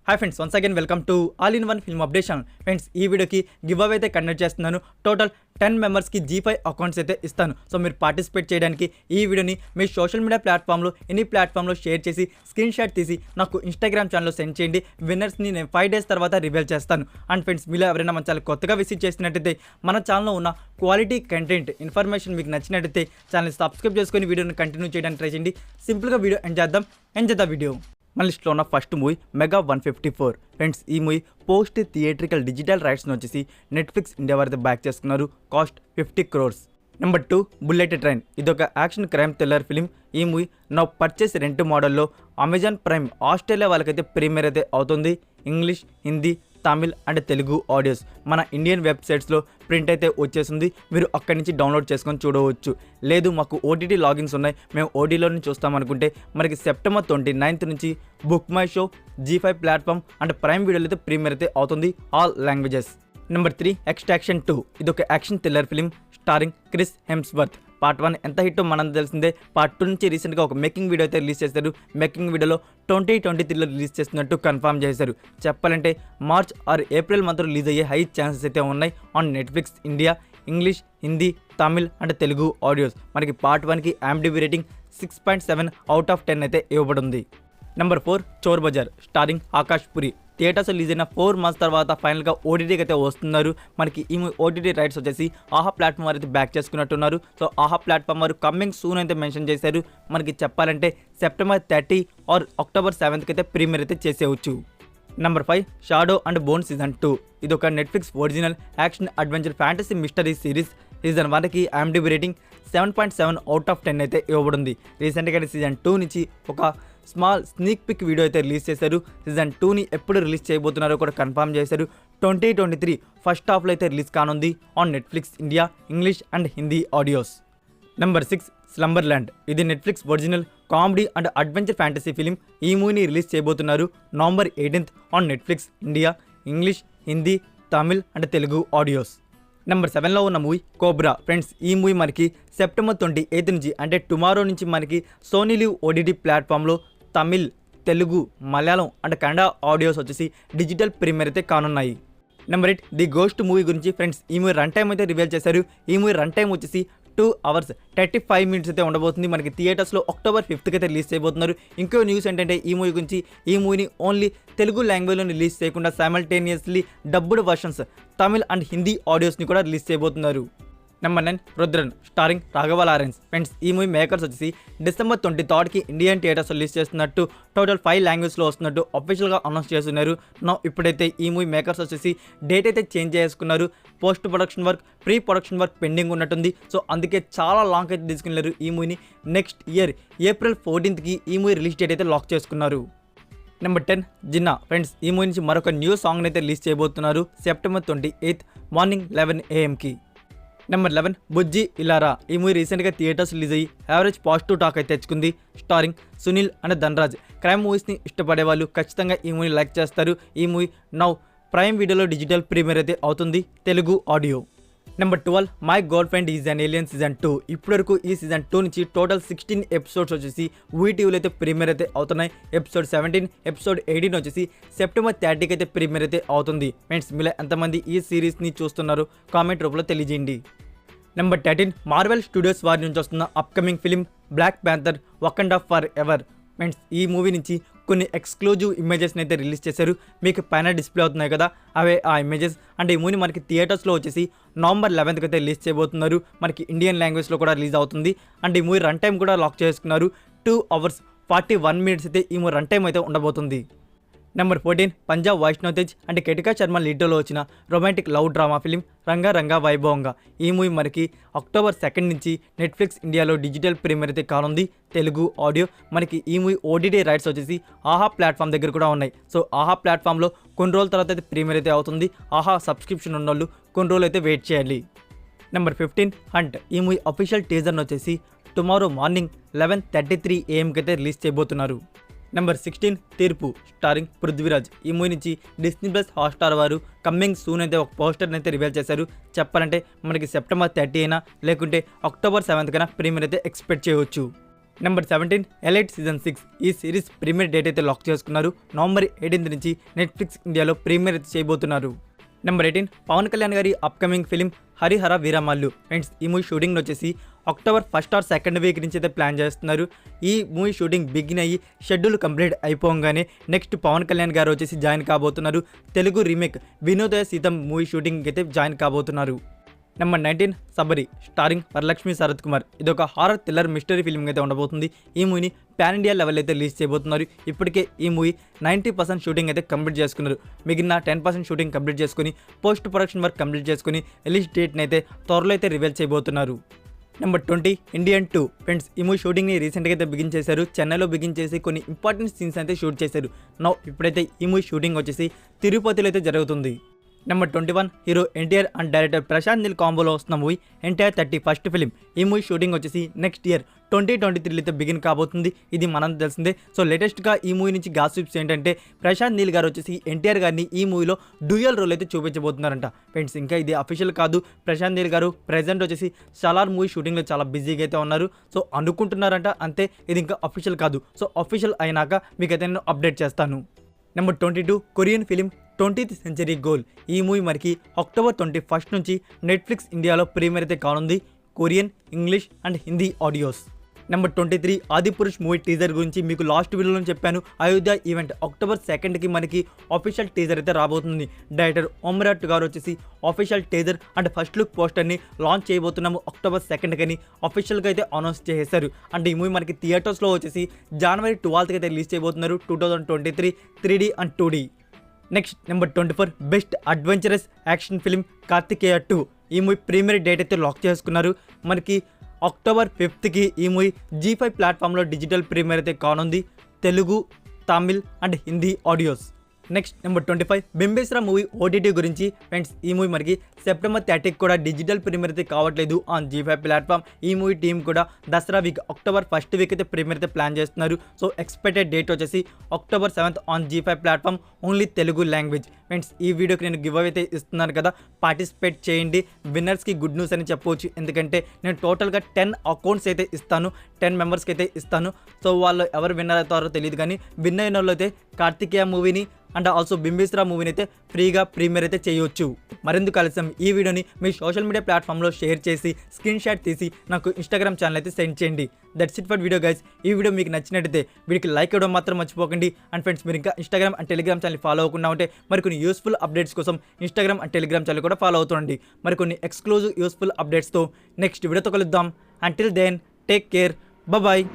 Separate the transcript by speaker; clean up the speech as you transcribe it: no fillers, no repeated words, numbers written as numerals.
Speaker 1: Hi friends, once again welcome to all in one film update channel. Friends, ఈ వీడియోకి give away అయితే conduct చేస్తున్నాను. Total 10 మెంబర్స్కి G5 accounts అయితే ఇస్తాను. సో మీరు పార్టిసిపేట్ చేయడానికి ఈ వీడియోని మీ సోషల్ మీడియా ప్లాట్ఫామ్లో ఎనీ ప్లాట్ఫామ్లో షేర్ చేసి స్క్రీన్ షాట్ తీసి నాకు ఇన్స్టాగ్రామ్ ఛానల్లో సెండ్ చేయండి. విన్నర్స్ని నేను 5 days తర్వాత రివీల్ చేస్తాను. అండ్ ఫ్రెండ్స్, మీలో ఎవరైనా మన ఛానల్ కొత్తగా విజిట్ చేసినట్టయితే మన ఛానల్లో ఉన్న క్వాలిటీ కంటెంట్ ఇన్ఫర్మేషన్ మీకు నచ్చినట్టయితే ఛానల్ని సబ్స్క్రైబ్ చేసుకొని వీడియోని కంటిన్యూ చేయడానికి ట్రై చేయండి. సింపుల్గా వీడియో ఎంజాయ్ ద వీడియో. మన లిస్ట్లో ఉన్న ఫస్ట్ మూవీ మెగా 154. ఫ్రెండ్స్, ఈ మూవీ పోస్ట్ థియేట్రికల్ డిజిటల్ రైట్స్ని వచ్చేసి నెట్ఫ్లిక్స్ ఇండియా వారితో బ్యాక్ చేసుకున్నారు. Cost 50 crores. Number 2, bullet train. ఇదొక యాక్షన్ క్రైమ్ థ్రిల్లర్ ఫిలిం. ఈ మూవీ నా పర్చేస్ రెంట్ మోడల్లో అమెజాన్ ప్రైమ్ ఆస్ట్రేలియా వాళ్ళకైతే ప్రీమియర్ అయితే అవుతుంది. English, Hindi, Tamil and Telugu audios మన ఇండియన్ వెబ్సైట్స్లో ప్రింట్ అయితే వచ్చేసింది. మీరు అక్కడి నుంచి డౌన్లోడ్ చేసుకొని చూడవచ్చు. లేదు మాకు ఓటీటీ లాగిన్స్ ఉన్నాయి, మేము ఓటీటీలో నుంచి చూస్తామనుకుంటే మనకి September 29th నుంచి book my show, G5 platform and prime వీడియోలో అయితే ప్రీమియర్ అయితే అవుతుంది, ఆల్ లాంగ్వేజెస్. Number 3, extraction 2. ఇదొక action thriller film starring Chris Hemsworth. Part 1 ఎంత హిట్టో మనం తెలిసిందే. పార్ట్ 2 నుంచి రీసెంట్గా ఒక మేకింగ్ వీడియో అయితే రిలీజ్ చేశారు. మేకింగ్ వీడియోలో 2023లో రిలీజ్ చేస్తున్నట్టు కన్ఫర్మ్ చేశారు. చెప్పాలంటే మార్చ్ ఆర్ ఏప్రిల్ మంత్లో రిలీజ్ అయ్యే హై ఛాన్సెస్ అయితే ఉన్నాయి on Netflix India. English, Hindi, Tamil and Telugu audios. మనకి పార్ట్ 1కి IMDb రేటింగ్ 6.7 out of 10 అయితే ఇవ్వబడింది. నెంబర్ 4, చోర్ బజార్ స్టారింగ్ ఆకాష్ పురి. థియేటర్స్ రిలీజ్ అయిన 4 months తర్వాత ఫైనల్గా ఓటీటీకి అయితే వస్తున్నారు. మనకి ఈ ఓటీటీ రైట్స్ వచ్చేసి ఆహా ప్లాట్ఫామ్ వారు అయితే బ్యాక్ చేసుకున్నట్టున్నారు. సో ఆహా ప్లాట్ఫామ్ వారు కమింగ్ సూన్ అయితే మెన్షన్ చేశారు. మనకి చెప్పాలంటే September 30 ఆర్ October 7th అయితే ప్రీమియర్ అయితే చేసేవచ్చు. Number 5, shadow and bone season 2. ఇది ఒక Netflix original action adventure fantasy mystery series. Season 1కి IMDb రేటింగ్ 7.7 out of 10 అయితే ఇవ్వబడింది. రీసెంట్గా సీజన్ 2 నుంచి ఒక స్మాల్ స్నీక్ పిక్ వీడియో అయితే రిలీజ్ చేశారు. సీజన్ 2ని ఎప్పుడు రిలీజ్ చేయబోతున్నారో కూడా కన్ఫర్మ్ చేశారు. 2023 ఫస్ట్ హాఫ్లో అయితే రిలీజ్ కానుంది on Netflix India, English and Hindi audios. Number 6, slumber land. ఇది నెట్ఫ్లిక్స్ ఒరిజినల్ comedy and adventure fantasy film. ఈ మూవీని రిలీజ్ చేయబోతున్నారు November 18th on Netflix India, English, Hindi, Tamil and Telugu audios. Number 7లో ఉన్న మూవీ కోబ్రా. ఫ్రెండ్స్, ఈ మూవీ మనకి September 28th నుంచి అంటే టుమారో నుంచి మనకి సోనీ లివ్ ఓటీటీ ప్లాట్ఫామ్లో తమిళ్, తెలుగు, మలయాళం అండ్ కన్నడ ఆడియోస్ వచ్చేసి డిజిటల్ ప్రీమియర్ అయితే కానున్నాయి. నెంబర్ 8, ది గోస్ట్ మూవీ గురించి. ఫ్రెండ్స్, ఈ మూవీ రన్ టైం అయితే రివీల్ చేశారు. ఈ మూవీ రన్ టైం వచ్చేసి 2 hours 35 minutes అయితే ఉండబోతుంది. మనకి థియేటర్స్లో October 5th అయితే రిలీజ్ చేయబోతున్నారు. ఇంకో న్యూస్ ఏంటంటే ఈ మూవీ గురించి, ఈ మూవీని ఓన్లీ తెలుగు లాంగ్వేజ్లో రిలీజ్ చేయకుండా simultaneously dubbed versions Tamil and Hindi ఆడియోస్ని కూడా రిలీజ్ చేయబోతున్నారు. Number 9, Rudhran starring Raghava Lawrence. Friends, ఈ మూవీ మేకర్స్ వచ్చేసి December 23కి ఇండియన్ థియేటర్స్ రిలీజ్ చేస్తున్నట్టు, టోటల్ 5 languagesలో వస్తున్నట్టు అఫీషియల్గా అనౌన్స్ చేస్తున్నారు. ఇప్పుడైతే ఈ మూవీ మేకర్స్ వచ్చేసి డేట్ అయితే చేంజ్ చేసుకున్నారు. Post production work, pre production work pending ఉన్నట్టుంది. సో అందుకే చాలా లాంగ్ అయితే తీసుకున్నారు. ఈ మూవీని నెక్స్ట్ ఇయర్ April 14th ఈ మూవీ రిలీజ్ డేట్ అయితే లాక్ చేసుకున్నారు. నెంబర్ 10, జిన్నా. ఫ్రెండ్స్, ఈ మూవీ నుంచి మరొక న్యూ సాంగ్ని అయితే రిలీజ్ చేయబోతున్నారు September 28th morning 11 AM. Number 11, Bujji Ilaraa. ఈ మూవీ రీసెంట్గా థియేటర్స్ రిలీజ్ అయ్యి యావరేజ్ పాజిటివ్ టాక్ అయితే తెచ్చుకుంది. Starring Sunil and Dhanraj. Crime మూవీస్ని ఇష్టపడే వాళ్ళు ఖచ్చితంగా ఈ మూవీని లైక్ చేస్తారు. ఈ మూవీ నౌ ప్రైమ్ వీడియోలో డిజిటల్ ప్రీమియర్ అయితే అవుతుంది, Telugu audio. Number 12, my girl friend is an alien season 2. ఇప్పటివరకు ఈ సీజన్ 2 నుంచి టోటల్ 16 episodes వచ్చేసి వీటీవీలో అయితే ప్రీమియర్ అయితే అవుతున్నాయి. ఎపిసోడ్ 17, ఎపిసోడ్ 18 వచ్చేసి September 30కి అయితే ప్రీమియర్ అయితే అవుతుంది. ఫ్రెండ్స్, మీలో ఎంతమంది ఈ సిరీస్ని చూస్తున్నారు కామెంట్ రూపంలో తెలియజేయండి. నెంబర్ 13, మార్వెల్ స్టూడియోస్ వారి నుంచి వస్తున్న upcoming film black panther Wakanda forever ఎవర్. ఫ్రెండ్స్, ఈ మూవీ నుంచి కొన్ని ఎక్స్క్లూజివ్ ఇమేజెస్ని అయితే రిలీజ్ చేశారు. మీకు పైన డిస్ప్లే అవుతున్నాయి కదా, అవే ఆ ఇమేజెస్. అంటే ఈ మూవీని మనకి థియేటర్స్లో వచ్చేసి November 11th అయితే రిలీజ్ చేయబోతున్నారు. మనకి ఇండియన్ లాంగ్వేజ్లో కూడా రిలీజ్ అవుతుంది. అండ్ ఈ మూవీ రన్ టైం కూడా లాక్ చేసుకున్నారు. 2 hours 41 minutes అయితే ఈ మూవీ రన్ టైం అయితే ఉండబోతుంది. నెంబర్ 14, పంజాబ్ వైష్ణవ్ తేజ్ అండ్ కేటికా శర్మ లీడ్లో వచ్చిన romantic love drama film Ranga Ranga వైభవంగా. ఈ మూవీ మనకి October 2nd నుంచి నెట్ఫ్లిక్స్ ఇండియాలో డిజిటల్ ప్రీమియర్ అయితే కానుంది, తెలుగు ఆడియో. మనకి ఈ మూవీ ఓటీటీ రైట్స్ వచ్చేసి ఆహా ప్లాట్ఫామ్ దగ్గర కూడా ఉన్నాయి. సో ఆహా ప్లాట్ఫామ్లో కొన్ని రోజుల తర్వాత అయితే ప్రీమియర్ అయితే అవుతుంది. ఆహా సబ్స్క్రిప్షన్ ఉన్న వాళ్ళు కొన్ని రోజులు అయితే వెయిట్ చేయాలి. Number 15, hunt. ఈ మూవీ అఫీషియల్ టీజర్ని వచ్చేసి టుమారో మార్నింగ్ 11:33 AM అయితే రిలీజ్ చేయబోతున్నారు. నెంబర్ 16, తీర్పు స్టారింగ్ పృథ్వీరాజ్. ఈ మూవీ నుంచి Disney+ హాట్స్టార్ వారు కమింగ్ సూన్ అయితే ఒక పోస్టర్ని అయితే రివీల్ చేశారు. చెప్పాలంటే మనకి September 30 అయినా లేకుంటే October 7th కైనా ప్రీమియర్ అయితే ఎక్స్పెక్ట్ చేయవచ్చు. నెంబర్ 17 ఎలైట్ సీజన్ 6 ఈ సిరీస్ ప్రీమియర్ డేట్ అయితే లాక్ చేసుకున్నారు. నవంబర్ 18 నుంచి నెట్ఫ్లిక్స్ ఇండియాలో ప్రీమియర్ అయితే చేయబోతున్నారు. నెంబర్ 18 పవన్ కళ్యాణ్ గారి upcoming film Harihara Veeramallu. Friends ఈ మూవీ షూటింగ్ వచ్చేసి October 1st or 2nd week నుంచి అయితే ప్లాన్ చేస్తున్నారు. ఈ మూవీ షూటింగ్ బిగిన్ అయ్యి షెడ్యూల్ కంప్లీట్ అయిపోగానే నెక్స్ట్ పవన్ కళ్యాణ్ గారు వచ్చేసి జాయిన్ కాబోతున్నారు. Telugu remake Vinodaya Sitham movie shooting అయితే జాయిన్ కాబోతున్నారు. Number 19 Sabari starring Varalakshmi Sarath Kumar. ఇది ఒక హారర్ థ్రిల్లర్ మిస్టరీ ఫిల్మ్ అయితే ఉండబోతుంది. ఈ మూవీని పాన్ ఇండియా లెవెల్ అయితే రిలీజ్ చేయబోతున్నారు. ఇప్పటికే ఈ మూవీ 90% షూటింగ్ అయితే కంప్లీట్ చేసుకున్నారు. మిగిలిన 10% షూటింగ్ కంప్లీట్ చేసుకుని పోస్ట్ ప్రొడక్షన్ వర్క్ కంప్లీట్ చేసుకుని రిలీజ్ డేట్ని అయితే త్వరలో అయితే రివీల్ చేయబోతున్నారు. Number 20 Indian 2. ఫ్రెండ్స్ ఈ మూవీ షూటింగ్ని రీసెంట్గా అయితే బిగిన్ చేశారు. చెన్నైలో బిగిన్ చేసి కొన్ని ఇంపార్టెంట్ సీన్స్ అయితే షూట్ చేశారు. ఇప్పుడైతే ఈ మూవీ షూటింగ్ వచ్చేసి తిరుపతిలో అయితే జరుగుతుంది. Number 21 hero NTR and director Prashanth Neel కాంబోలో వస్తున్న మూవీ ఎన్టీఆర్ 31st ఫిలిం. ఈ మూవీ షూటింగ్ వచ్చేసి నెక్స్ట్ ఇయర్ 2023 అయితే బిగిన్ కాబోతుంది. ఇది మనం తెలిసిందే. సో లేటెస్ట్గా ఈ మూవీ నుంచి గాసిప్స్ ఏంటంటే ప్రశాంత్ నీల్ గారు వచ్చేసి ఎన్టీఆర్ గారిని ఈ మూవీలో డ్యూయల్ రోల్ అయితే చూపించబోతున్నారంట. ఫ్రెండ్స్ ఇంకా ఇది అఫీషియల్ కాదు. ప్రశాంత్ నీల్ గారు ప్రెజెంట్ వచ్చేసి సలార్ మూవీ షూటింగ్లో చాలా బిజీగా అయితే ఉన్నారు. సో అనుకుంటున్నారంట, అంతే. ఇది ఇంకా అఫీషియల్ కాదు. సో అఫీషియల్ అయినాక మీకైతే నేను అప్డేట్ చేస్తాను. Number 22 Korean film 20th century goal. ఈ మూవీ మనకి అక్టోబర్ 21 నుంచి నెట్ఫ్లిక్స్ ఇండియాలో ప్రీమియర్ అయితే కానుంది. Korean, English and Hindi audios. Number 23 Adipurush movie teaser గురించి మీకు లాస్ట్ వీడియోలో చెప్పాను. అయోధ్య ఈవెంట్ అక్టోబర్ 2కి మనకి ఆఫీషియల్ టీజర్ అయితే రాబోతుంది. డైరెక్టర్ ఓమ్రాట్ గారు వచ్చేసి official teaser and first look పోస్టర్ని లాంచ్ చేయబోతున్నాము అక్టోబర్ 2కి ఆఫీషియల్గా అయితే అనౌన్స్ చేశారు. అండ్ ఈ మూవీ మనకి థియేటర్స్లో వచ్చేసి జనవరి 12కి అయితే రిలీజ్ చేయబోతున్నారు. 2023 3D and 2D. Next number 24 best adventurous action film Karthikeya 2. ఈ మూవీ ప్రీమియర్ డేట్ అయితే లాక్ చేసుకున్నారు. మనకి అక్టోబర్ 5కి ఈ మూవీ G5 ప్లాట్ఫామ్లో డిజిటల్ ప్రీమియర్ అయితే కానుంది. Telugu, Tamil and Hindi audios. Next number 25 Bimbisara movie OTT గురించి. ఫ్రెండ్స్ ఈ మూవీ మనకి సెప్టెంబర్ 30కి కూడా డిజిటల్ ప్రీమియర్ అయితే కావట్లేదు ఆన్ G5 ప్లాట్ఫామ్. ఈ మూవీ టీం కూడా Dasara week October 1st week అయితే ప్రీమియర్ అయితే ప్లాన్ చేస్తున్నారు. సో ఎక్స్పెక్టెడ్ డేట్ వచ్చేసి October 7th on G5 platform only Telugu language. Friends ఈ వీడియోకి నేను గివ్ అవే అయితే ఇస్తున్నాను కదా, పార్టిసిపేట్ చేయండి. విన్నర్స్కి గుడ్ న్యూస్ అని చెప్పవచ్చు. ఎందుకంటే నేను టోటల్గా 10 అకౌంట్స్ అయితే ఇస్తాను, 10 మెంబర్స్కి అయితే ఇస్తాను. సో వాళ్ళు ఎవరు విన్నర్ అవుతారో తెలియదు, కానీ విన్ అయిన వాళ్ళు అయితే కార్తికేయ మూవీని అండ్ ఆల్సో బింబేశ్వర మూవీని అయితే ఫ్రీగా ప్రీమియర్ అయితే చేయొచ్చు. మరెందుకు ఆలస్యం, ఈ వీడియోని మీ సోషల్ మీడియా ప్లాట్ఫామ్లో షేర్ చేసి స్క్రీన్ షాట్ తీసి నాకు ఇన్స్టాగ్రామ్ ఛానల్ అయితే సెండ్ చేయండి. That's it for video guys. ఈ వీడియో మీకు నచ్చినట్టయితే వీడికి లైక్ ఇవ్వడం మాత్రం మర్చిపోకండి. అండ్ ఫ్రెండ్స్ మీరు ఇంకా Instagram and Telegram channel follow అవ్వకుండా ఉంటే మరికొన్ని యూస్ఫుల్ అప్డేట్స్ కోసం ఇన్స్టాగ్రామ్ అండ్ టెలిగ్రామ్ ఛానల్ కూడా ఫాలో అవుతుండండి. మరికొన్ని ఎక్స్క్లూజివ్ యూస్ఫుల్ అప్డేట్స్తో నెక్స్ట్ వీడియోతో కలుద్దాం. Until then take care, bye.